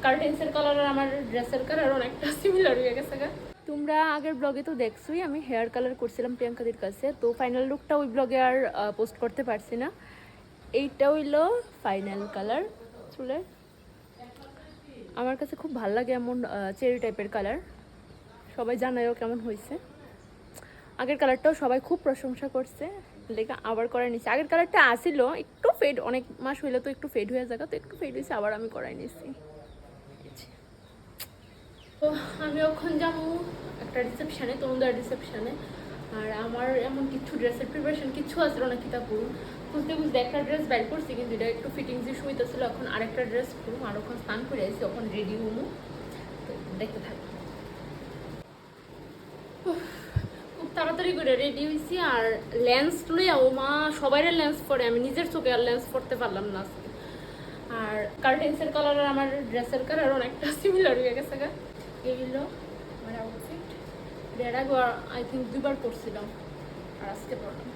কার্টেন্সের colour আর আমার ড্রেসের colour অনেকটা সিমিলার হয়ে গেছে। তোমরা আগের ব্লগে তো দেখছোই আমি হেয়ার কালার করছিলাম প্রিয়াঙ্কাদির কাছে, তো ফাইনাল লুকটা ওই ব্লগে আর পোস্ট করতে পারছি না। এইটা হইলো ফাইনাল কালার চুলের। আমার কাছে খুব ভালো লাগে এমন চেরি টাইপের কালার। সবাই জানায়ও কেমন হয়েছে। আগের কালারটাও সবাই খুব প্রশংসা করছে, লেগে আবার করাই নিছি। আগের কালারটা আসিল একটু ফেড, অনেক মাস হইলে তো একটু ফেড হয়ে যাবে, তো একটু ফেড হয়েছে, আবার আমি করাই নিছি। তো আমি এখন যাবো একটা রিসেপশানে, তরুণদার রিসেপশানে। আর আমার এমন কিছু ড্রেসের প্রিপারেশন কিছু আসলো না, কিতা করুন বুঝতে বুঝতে একটা ড্রেস বাইর করছি, কিন্তু এটা একটু ফিটিংস ইস্যু হইতেছিল। এখন আরেকটা ড্রেস করুম, আর ওখানে স্নান করে আসছি, ওখানে রেডি হমু। তো দেখতে থাকি। খুব তাড়াতাড়ি করে রেডি হয়েছি, আর লেন্স লইয়া ও মা সবাইয়ের লেন্স পরে, আমি নিজের চোখে আর লেন্স পরতে পারলাম না আজকে। আর কার্টেন্সের কালার আর আমার ড্রেসের কালার অনেকটা সিমিলার হয়ে গেছে। এইগুলো আমার আউটফিট এর আগে আই থিঙ্ক 2 বার পরছিলাম, আর আজকে পরলাম।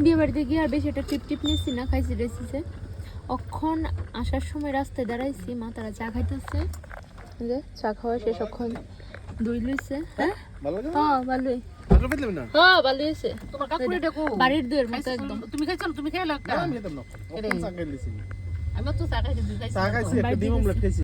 বিয়ে বাড়িতে গিয়ে আর বেশি একটা টিপ নিচ্ছি না, খাইছি রেসিসে। অক্ষণ আসার সময় রাস্তায় দাঁড়াইছি, মা তারা চা খাইতেছে, চা খাওয়া শেষ। অক্ষণ দই লইছে। হ্যাঁ ভালোই। হ্যাঁ ভালো হয়েছে। বাড়ির দইয়ের মতো একদম। তুমি খাইছো? তুমি খাইলা? আমি তো চা খাইছি, একটা ডিম অমলেট খাইছি।